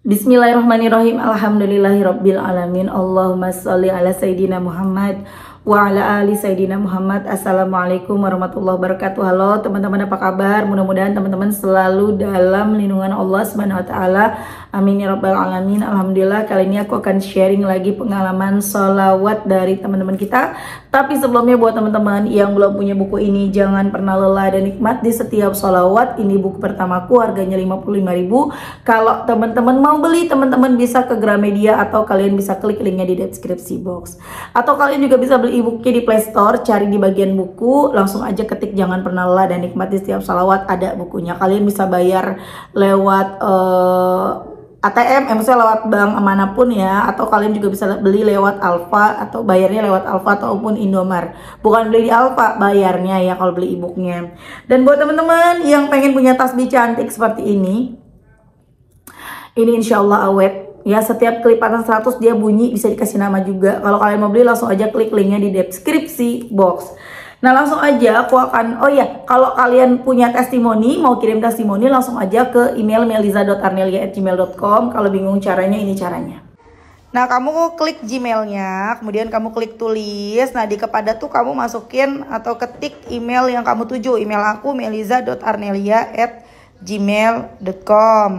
Bismillahirrahmanirrahim. Alhamdulillahirabbil alamin. Allahumma sholli ala sayidina Muhammad wa ala ali sayidina Muhammad. Assalamualaikum warahmatullahi wabarakatuh. Halo teman-teman, apa kabar? Mudah-mudahan teman-teman selalu dalam lindungan Allah Subhanahu wa taala. Amin ya rabbal alamin. Alhamdulillah, kali ini aku akan sharing lagi pengalaman sholawat dari teman-teman kita. Tapi sebelumnya, buat teman-teman yang belum punya buku ini, jangan pernah lelah dan nikmat di setiap sholawat. Ini buku pertamaku, harganya 55.000. Kalau teman-teman mau beli, teman-teman bisa ke Gramedia atau kalian bisa klik linknya di deskripsi box. Atau kalian juga bisa beli e-booknya di Play Store, cari di bagian buku, langsung aja ketik jangan pernah lelah dan nikmat di setiap sholawat, ada bukunya. Kalian bisa bayar lewat ATM, maksudnya lewat bank manapun ya, atau kalian juga bisa beli lewat Alfa atau bayarnya lewat Alfa ataupun Indomart. Bukan beli di Alfa, bayarnya ya kalau beli e-booknya. Dan buat teman-teman yang pengen punya tasbih cantik seperti ini insya Allah awet ya. Setiap kelipatan 100 dia bunyi, bisa dikasih nama juga. Kalau kalian mau beli, langsung aja klik linknya di deskripsi box. Nah, langsung aja aku akan, kalau kalian punya testimoni, mau kirim testimoni, langsung aja ke email meliza.arnelia@gmail.com. Kalau bingung caranya, ini caranya. Nah, kamu klik Gmailnya, kemudian kamu klik tulis. Nah, di kepada tuh kamu masukin atau ketik email yang kamu tuju. Email aku meliza.arnelia@gmail.com.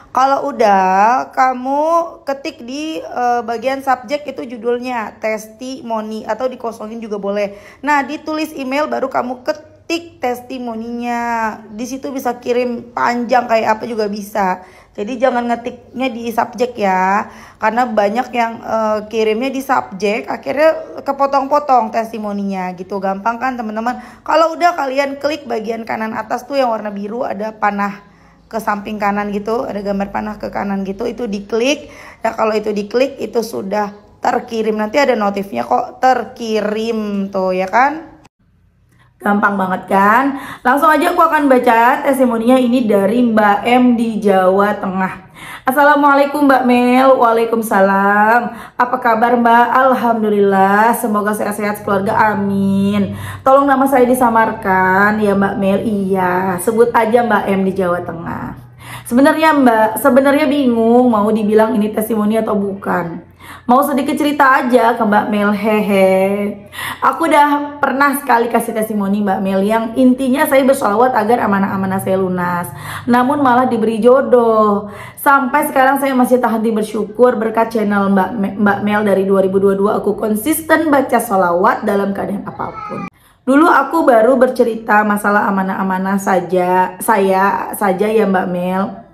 Kalau udah, kamu ketik di bagian subjek itu judulnya testimoni, atau dikosongin juga boleh. Nah, ditulis email baru kamu ketik testimoninya. Di situ bisa kirim panjang kayak apa juga bisa. Jadi jangan ngetiknya di subjek ya, karena banyak yang kirimnya di subjek, akhirnya kepotong-potong testimoninya gitu. Gampang kan teman-teman? Kalau udah, kalian klik bagian kanan atas tuh yang warna biru, ada panah ke samping kanan gitu, ada gambar panah ke kanan gitu, itu diklik. Nah, kalau itu diklik, itu sudah terkirim. Nanti ada notifnya kok terkirim tuh ya kan. Gampang banget kan? Langsung aja aku akan baca testimoninya ini dari Mbak M di Jawa Tengah. Assalamualaikum Mbak Mel. Waalaikumsalam. Apa kabar Mbak? Alhamdulillah, semoga sehat-sehat keluarga, amin. Tolong nama saya disamarkan ya Mbak Mel. Iya, sebut aja Mbak M di Jawa Tengah. Sebenarnya Mbak, bingung mau dibilang ini testimoni atau bukan. Mau sedikit cerita aja ke Mbak Mel, hehe. Aku udah pernah sekali kasih testimoni Mbak Mel, yang intinya saya bersolawat agar amanah-amanah saya lunas, namun malah diberi jodoh. Sampai sekarang saya masih tahan bersyukur berkat channel Mbak Mel. Dari 2022 aku konsisten baca solawat dalam keadaan apapun. Dulu aku baru bercerita masalah amanah-amanah saya saja ya Mbak Mel.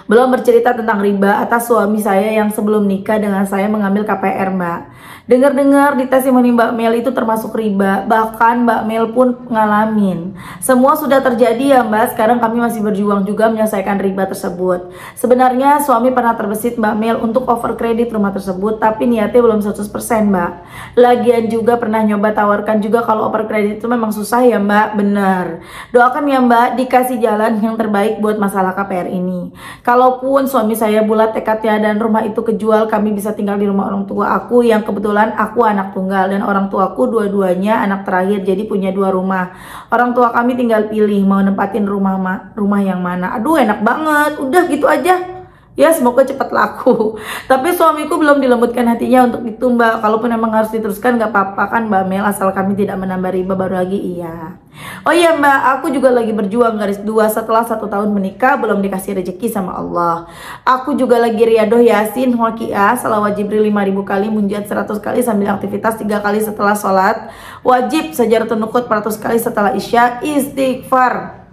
Belum bercerita tentang riba atas suami saya yang sebelum nikah dengan saya mengambil KPR Mbak. Dengar-dengar di testimoni Mbak Mel itu termasuk riba, bahkan Mbak Mel pun ngalamin. Semua sudah terjadi ya Mbak, sekarang kami masih berjuang juga menyelesaikan riba tersebut. Sebenarnya suami pernah terbesit Mbak Mel untuk over kredit rumah tersebut, tapi niatnya belum 100% Mbak. Lagian juga pernah nyoba tawarkan juga kalau over kredit itu memang susah ya Mbak, bener. Doakan ya Mbak, dikasih jalan yang terbaik buat masalah KPR ini. Kalaupun suami saya bulat tekadnya dan rumah itu kejual, kami bisa tinggal di rumah orang tua aku yang kebetulan aku anak tunggal dan orang tuaku dua-duanya anak terakhir, jadi punya 2 rumah. Orang tua kami tinggal pilih mau nempatin rumah yang mana. Aduh, enak banget. Udah gitu aja. Ya, semoga cepat laku. Tapi suamiku belum dilembutkan hatinya untuk itu Mbak. Kalaupun memang harus diteruskan gak apa-apa kan Mbak Mel, asal kami tidak menambah riba baru lagi. Iya. Oh iya Mbak, aku juga lagi berjuang garis 2 setelah 1 tahun menikah belum dikasih rezeki sama Allah. Aku juga lagi riadoh Yasin, Waqiah, salawat Jibril 5.000 kali, munjat 100 kali sambil aktivitas 3 kali setelah sholat wajib, Sajaratun Nuqut 400 kali setelah Isya, istighfar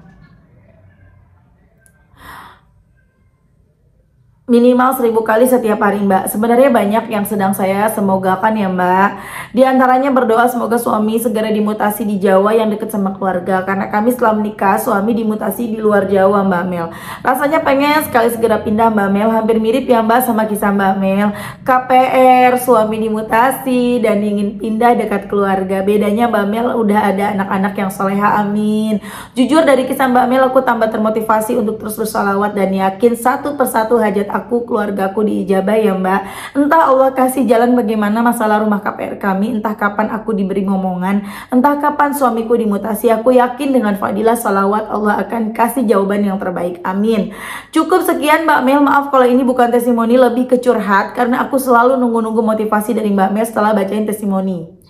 minimal 1000 kali setiap hari Mbak. Sebenarnya banyak yang sedang saya semogakan ya Mbak. Di antaranya berdoa semoga suami segera dimutasi di Jawa yang dekat sama keluarga, karena kami setelah menikah suami dimutasi di luar Jawa Mbak Mel. Rasanya pengen sekali segera pindah Mbak Mel. Hampir mirip ya Mbak sama kisah Mbak Mel. KPR, suami dimutasi dan ingin pindah dekat keluarga. Bedanya Mbak Mel udah ada anak-anak yang soleha, amin. Jujur dari kisah Mbak Mel aku tambah termotivasi untuk terus bersolawat dan yakin satu persatu hajat aku, keluargaku diijabah ya Mbak. Entah Allah kasih jalan bagaimana masalah rumah KPR kami, entah kapan aku diberi momongan, entah kapan suamiku dimutasi. Aku yakin dengan fadilah salawat Allah akan kasih jawaban yang terbaik, amin. Cukup sekian Mbak Mel, maaf kalau ini bukan testimoni, lebih ke curhat karena aku selalu nunggu-nunggu motivasi dari Mbak Mel setelah bacain testimoni.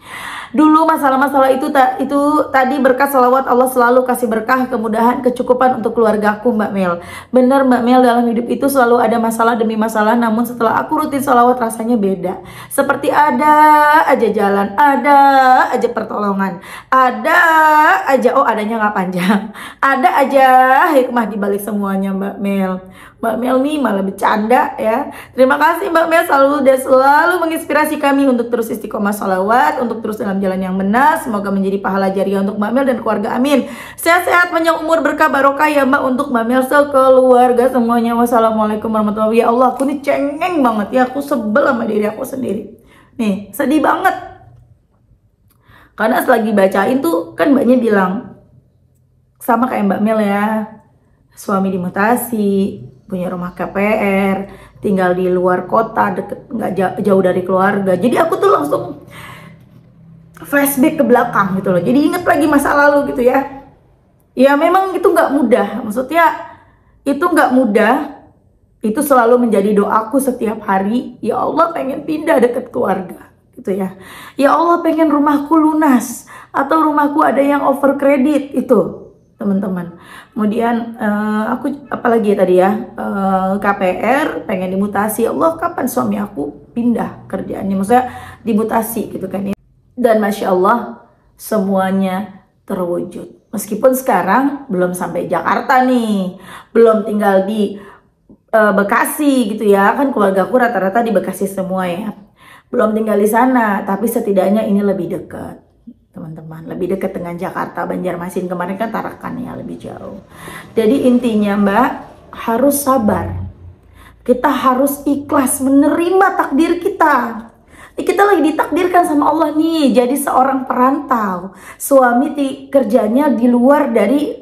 Dulu masalah-masalah itu tadi berkat salawat Allah selalu kasih berkah, kemudahan, kecukupan untuk keluargaku Mbak Mel. Bener Mbak Mel, dalam hidup itu selalu ada masalah demi masalah, namun setelah aku rutin salawat rasanya beda. Seperti ada aja jalan, ada aja pertolongan, ada aja, oh adanya nggak panjang, ada aja hikmah di balik semuanya Mbak Mel. Mbak Mel nih malah bercanda ya. Terima kasih Mbak Mel selalu menginspirasi kami untuk terus istiqomah salawat, untuk terus dalam jalan yang benar. Semoga menjadi pahala jariah untuk Mbak Mel dan keluarga, amin. Sehat-sehat, panjang umur, berkah barokah ya Mbak untuk Mbak Mel sekeluarga semuanya. Wassalamualaikum warahmatullahi wabarakatuh. Ya Allah, aku nih cengeng banget ya, aku sebel sama diri aku sendiri. Nih, sedih banget. Karena selagi bacain tuh kan Mbaknya bilang sama kayak Mbak Mel ya, suami dimutasi, punya rumah KPR, tinggal di luar kota, deket nggak jauh dari keluarga. Jadi aku tuh langsung flashback ke belakang gitu loh. Jadi inget lagi masa lalu gitu ya. Ya memang itu nggak mudah. Maksudnya itu nggak mudah. Itu selalu menjadi doaku setiap hari. Ya Allah, pengen pindah deket keluarga gitu ya. Ya Allah, pengen rumahku lunas atau rumahku ada yang over kredit itu. Teman-teman, kemudian aku apalagi ya tadi ya, KPR pengen dimutasi. Allah, kapan suami aku pindah kerjaannya, maksudnya dimutasi gitu kan ya. Dan Masya Allah semuanya terwujud, meskipun sekarang belum sampai Jakarta nih, belum tinggal di Bekasi gitu ya, kan keluarga aku rata-rata di Bekasi semua ya, belum tinggal di sana, tapi setidaknya ini lebih dekat teman-teman, lebih dekat dengan Jakarta, Banjarmasin. Kemarin kan Tarakan ya, lebih jauh. Jadi intinya Mbak, harus sabar. Kita harus ikhlas menerima takdir kita. Kita lagi ditakdirkan sama Allah nih, jadi seorang perantau. Suami kerjanya di luar dari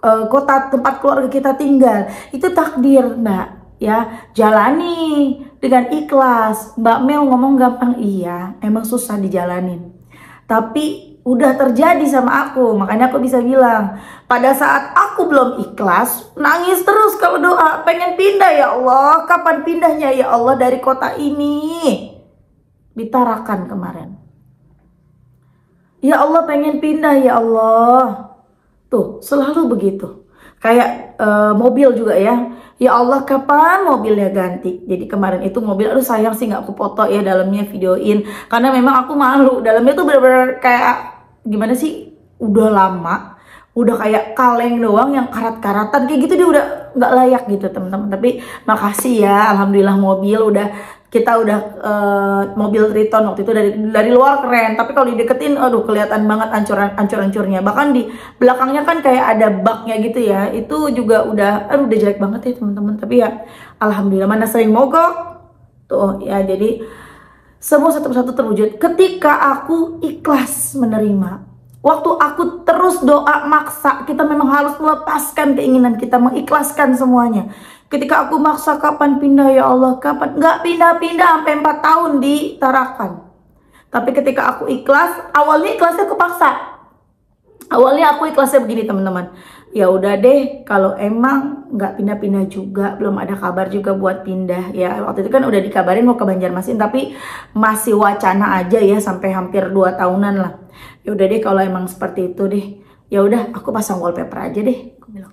kota tempat keluarga kita tinggal. Itu takdir Mbak ya, jalani dengan ikhlas. Mbak Mel ngomong gampang, iya emang susah dijalanin, tapi udah terjadi sama aku, makanya aku bisa bilang pada saat aku belum ikhlas, nangis terus kalau doa, pengen pindah ya Allah, kapan pindahnya ya Allah dari kota ini. Di Tarakan kemarin, ya Allah pengen pindah ya Allah, tuh selalu begitu. Kayak mobil juga ya, ya Allah kapan mobilnya ganti. Jadi kemarin itu mobil, aduh sayang sih nggak aku foto ya dalamnya, videoin, karena memang aku malu. Dalamnya tuh bener-bener kayak gimana sih, udah lama, udah kayak kaleng doang yang karat-karatan kayak gitu, dia udah nggak layak gitu teman-teman. Tapi makasih ya, alhamdulillah kita udah mobil Triton waktu itu dari luar keren, tapi kalau dideketin aduh kelihatan banget ancur-ancurnya. Bahkan di belakangnya kan kayak ada baknya gitu ya, itu juga udah jelek banget ya teman-teman. Tapi ya alhamdulillah, mana sering mogok tuh ya. Jadi semua satu persatu terwujud ketika aku ikhlas menerima. Waktu aku terus doa maksa, kita memang harus melepaskan keinginan kita, mengikhlaskan semuanya. Ketika aku maksa, kapan pindah ya Allah, kapan, nggak pindah-pindah sampai 4 tahun di Tarakan. Tapi ketika aku ikhlas, awalnya ikhlasnya kepaksa. Awalnya aku ikhlasnya begini teman-teman, ya udah deh kalau emang nggak pindah-pindah juga, belum ada kabar juga buat pindah ya. Waktu itu kan udah dikabarin mau ke Banjarmasin, tapi masih wacana aja ya, sampai hampir 2 tahunan lah. Ya udah deh kalau emang seperti itu deh, ya udah aku pasang wallpaper aja deh, aku bilang.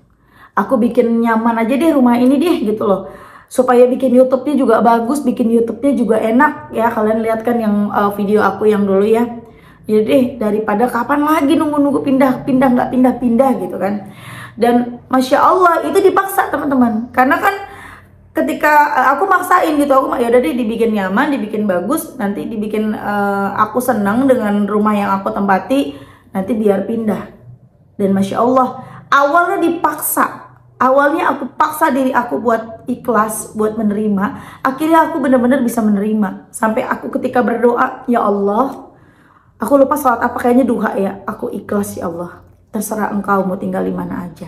Aku bikin nyaman aja deh rumah ini deh gitu loh, supaya bikin YouTube-nya juga bagus, bikin YouTube-nya juga enak ya. Kalian lihat kan yang video aku yang dulu ya. Jadi daripada kapan lagi nunggu-nunggu pindah nggak pindah-pindah gitu kan. Dan Masya Allah itu dipaksa teman-teman, karena kan ketika aku maksain gitu, aku ya udah deh dibikin nyaman, dibikin bagus, nanti dibikin aku senang dengan rumah yang aku tempati, nanti biar pindah. Dan Masya Allah awalnya dipaksa, awalnya aku paksa diri aku buat ikhlas, buat menerima. Akhirnya aku benar-benar bisa menerima, sampai aku ketika berdoa, ya Allah, aku lupa salat apa, kayaknya duha ya, aku ikhlas ya Allah, terserah engkau mau tinggal di mana aja.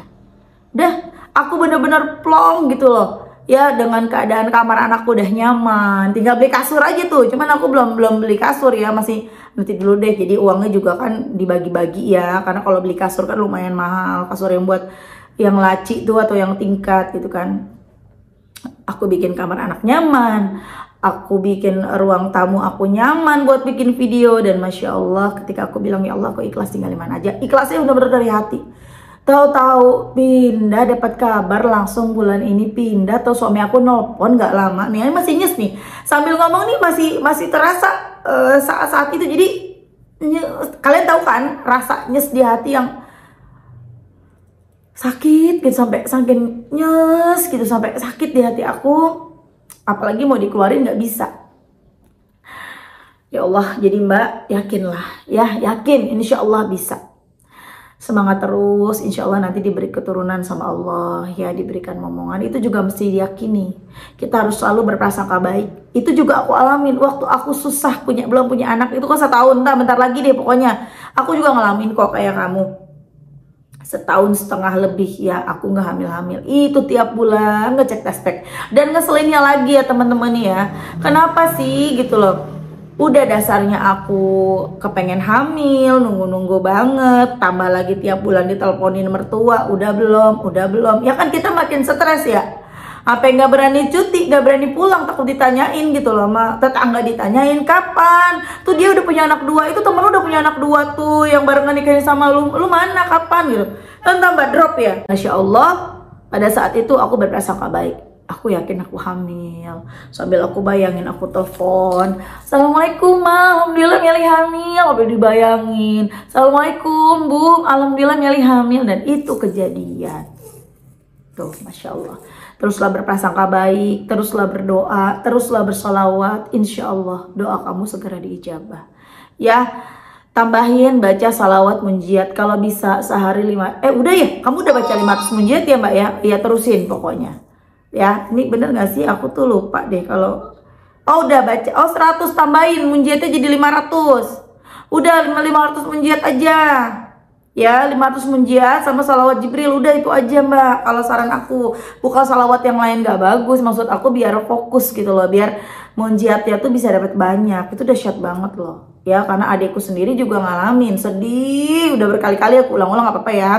Dah, aku bener-bener plong gitu loh. ya dengan keadaan kamar anakku udah nyaman, tinggal beli kasur aja tuh. Cuman aku belum beli kasur ya, masih nanti dulu deh. Jadi uangnya juga kan dibagi-bagi ya, karena kalau beli kasur kan lumayan mahal, kasur yang buat yang laci tuh atau yang tingkat gitu kan. Aku bikin kamar anak nyaman, aku bikin ruang tamu aku nyaman buat bikin video. Dan Masya Allah ketika aku bilang ya Allah aku ikhlas, tinggal di mana aja, ikhlasnya udah bener dari hati. Tahu-tahu pindah, dapat kabar langsung bulan ini pindah. Atau suami aku nelpon nggak lama nih, masih nyes nih sambil ngomong nih, masih terasa saat-saat itu. Jadi kalian tahu kan rasa nyes di hati yang sakit gitu, sampai saking nyes gitu, sampai sakit di hati aku. Apalagi mau dikeluarin nggak bisa. Ya Allah, jadi Mbak yakinlah ya, yakin insya Allah bisa. Semangat terus, insya Allah nanti diberi keturunan sama Allah ya, diberikan momongan. Itu juga mesti diyakini. Kita harus selalu berprasangka baik. Itu juga aku alamin waktu aku susah belum punya anak. Itu kan setahun, bentar lagi deh pokoknya. Aku juga ngalamin kok kayak kamu. Setahun setengah lebih ya aku nggak hamil-hamil. Itu tiap bulan ngecek test pack. Dan ngeselinnya lagi ya teman-teman ya. Kenapa sih gitu loh. Udah dasarnya aku kepengen hamil, nunggu-nunggu banget, tambah lagi tiap bulan diteleponin mertua, udah belum, ya kan kita makin stres ya. Apa nggak berani cuti, nggak berani pulang, takut ditanyain gitu loh, sama tetangga ditanyain kapan, tuh dia udah punya anak 2, itu temen lu udah punya anak 2 tuh, yang barengan nikahin sama lu mana, kapan gitu, dan tambah drop ya. Masya Allah, pada saat itu aku berprasangka baik. Aku yakin aku hamil. Sambil aku bayangin, aku telepon, Assalamualaikum Ma, alhamdulillah Meli hamil. Sambil dibayangin, Assalamualaikum Bu, alhamdulillah Meli hamil. Dan itu kejadian. Tuh Masya Allah. Teruslah berprasangka baik, teruslah berdoa, teruslah bersolawat. Insya Allah doa kamu segera diijabah. Ya, tambahin baca salawat munjiat. Kalau bisa sehari 5. Udah ya, kamu udah baca 500 munjiat ya Mbak ya? Iya terusin pokoknya. Ya, ini bener gak sih? Aku tuh lupa deh kalau... Oh udah baca, 100 tambahin munjiatnya jadi 500. Udah 500 munjiat aja. Ya 500 munjiat sama salawat Jibril, udah itu aja Mbak. Kalau saran aku, bukan salawat yang lain gak bagus. Maksud aku biar fokus gitu loh, biar munjiatnya tuh bisa dapat banyak. Itu dahsyat banget loh. Ya karena adikku sendiri juga ngalamin sedih, udah berkali-kali aku ulang-ulang, gak apa-apa ya.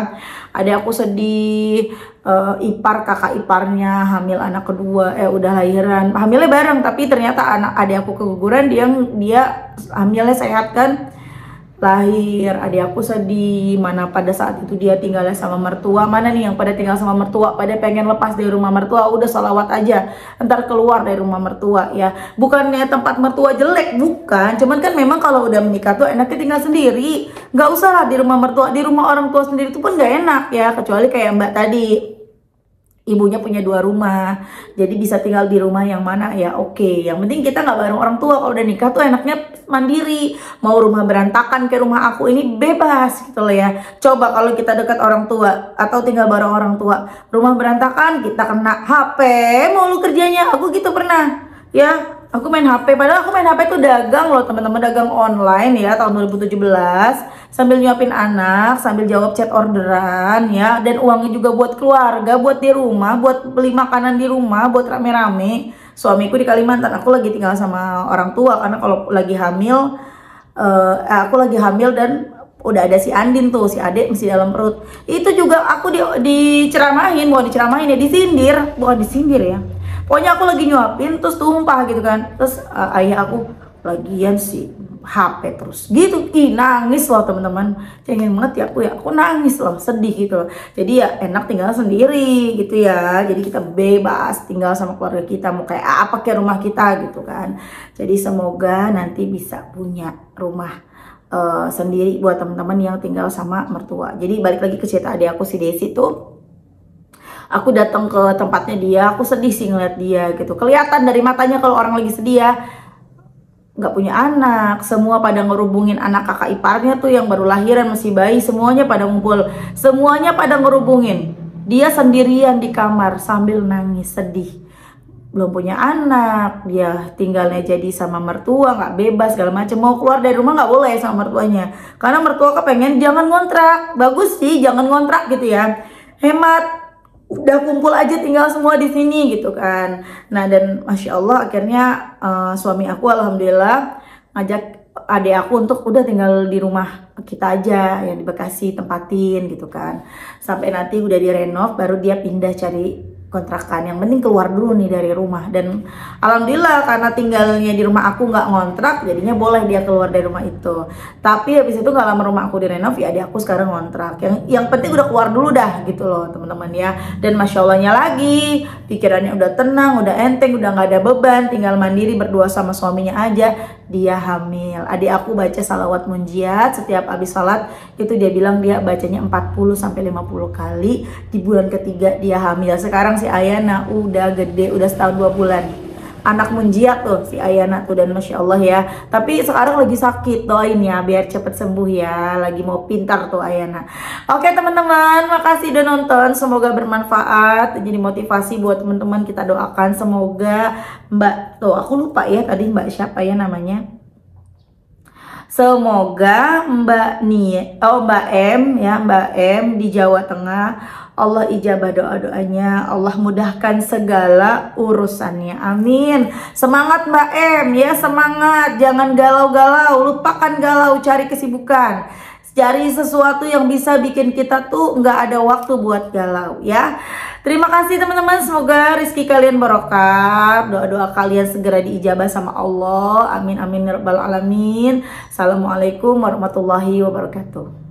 Adik aku sedih, kakak iparnya hamil anak kedua, udah lahiran, hamilnya bareng, tapi ternyata adik aku keguguran, dia hamilnya sehat kan, lahir. Adik aku sedih, mana pada saat itu dia tinggalnya sama mertua. Mana nih yang pada tinggal sama mertua, pada pengen lepas dari rumah mertua, udah salawat aja ntar keluar dari rumah mertua ya. Bukannya tempat mertua jelek, bukan, cuman kan memang kalau udah menikah tuh enaknya tinggal sendiri, nggak usah lah di rumah mertua. Di rumah orang tua sendiri tuh pun nggak enak ya, kecuali kayak Mbak tadi, ibunya punya 2 rumah, jadi bisa tinggal di rumah yang mana ya oke. Yang penting kita nggak bareng orang tua. Kalau udah nikah tuh enaknya mandiri, mau rumah berantakan kayak rumah aku ini bebas gitu loh ya. Coba kalau kita dekat orang tua atau tinggal bareng orang tua, rumah berantakan, kita kena HP mulu kerjanya. Aku gitu pernah ya, aku main HP, padahal aku main HP tuh dagang loh teman-teman, dagang online ya tahun 2017, sambil nyuapin anak, sambil jawab chat orderan ya, dan uangnya juga buat keluarga, buat di rumah, buat beli makanan di rumah, buat rame-rame. Suamiku di Kalimantan, aku lagi tinggal sama orang tua karena kalau lagi hamil, aku lagi hamil dan udah ada si Andin tuh, si adik masih dalam perut. Itu juga aku diceramahin, bukan diceramahin ya, disindir, bukan disindir ya. Pokoknya aku lagi nyuapin terus tumpah gitu kan. Terus ayah aku, lagian sih HP terus gitu. Nangis loh teman-teman. Cengeng banget ya aku nangis loh, sedih gitu loh. Jadi ya enak tinggal sendiri gitu ya. Jadi kita bebas tinggal sama keluarga kita, mau kayak apa kayak rumah kita gitu kan. Jadi semoga nanti bisa punya rumah sendiri buat teman-teman yang tinggal sama mertua. Jadi balik lagi ke cerita adik aku si Desi tuh, aku datang ke tempatnya dia, aku sedih sih ngeliat dia gitu. Kelihatan dari matanya kalau orang lagi sedih ya, nggak punya anak. Semua pada ngerubungin anak kakak iparnya tuh yang baru lahiran, masih bayi, semuanya pada ngumpul, semuanya pada ngerubungin. Dia sendirian di kamar sambil nangis sedih. Belum punya anak, dia tinggalnya jadi sama mertua, nggak bebas segala macam. Mau keluar dari rumah nggak boleh sama mertuanya, karena mertua kepengen jangan ngontrak. Bagus sih jangan ngontrak gitu ya, hemat udah kumpul aja tinggal semua di sini gitu kan. Nah dan masya Allah akhirnya suami aku alhamdulillah ngajak adik aku untuk udah tinggal di rumah kita aja yang di Bekasi, tempatin gitu kan. Sampai nanti udah direnov baru dia pindah cari kontrakan. Yang penting keluar dulu nih dari rumah. Dan alhamdulillah karena tinggalnya di rumah aku nggak ngontrak, jadinya boleh dia keluar dari rumah itu. Tapi habis itu nggak lama rumah aku direnov, ya adik aku sekarang ngontrak. Yang penting udah keluar dulu dah gitu loh teman-teman ya. Dan masya Allahnya lagi pikirannya udah tenang, udah enteng, udah nggak ada beban, tinggal mandiri berdua sama suaminya aja. Dia hamil. Adik aku baca salawat munjiat setiap habis salat itu dia bilang dia bacanya 40 sampai 50 kali. Di bulan ketiga dia hamil. Sekarang si Ayana udah gede, udah setahun 2 bulan. Anak munjiat tuh si Ayana tuh, dan masya Allah ya. Tapi sekarang lagi sakit, doain ya biar cepet sembuh ya. Lagi mau pintar tuh Ayana. Oke teman-teman, makasih udah nonton. Semoga bermanfaat, jadi motivasi buat teman-teman. Kita doakan semoga Mbak tuh, aku lupa ya tadi Mbak siapa ya namanya. Semoga Mbak M ya, Mbak M di Jawa Tengah, Allah ijabah doa-doanya, Allah mudahkan segala urusannya, amin. Semangat Mbak M ya, semangat, jangan galau-galau, lupakan galau, cari kesibukan, cari sesuatu yang bisa bikin kita tuh nggak ada waktu buat galau ya. Terima kasih teman-teman, semoga rezeki kalian barokah, doa-doa kalian segera diijabah sama Allah, amin amin ya rabbal alamin. Assalamualaikum warahmatullahi wabarakatuh.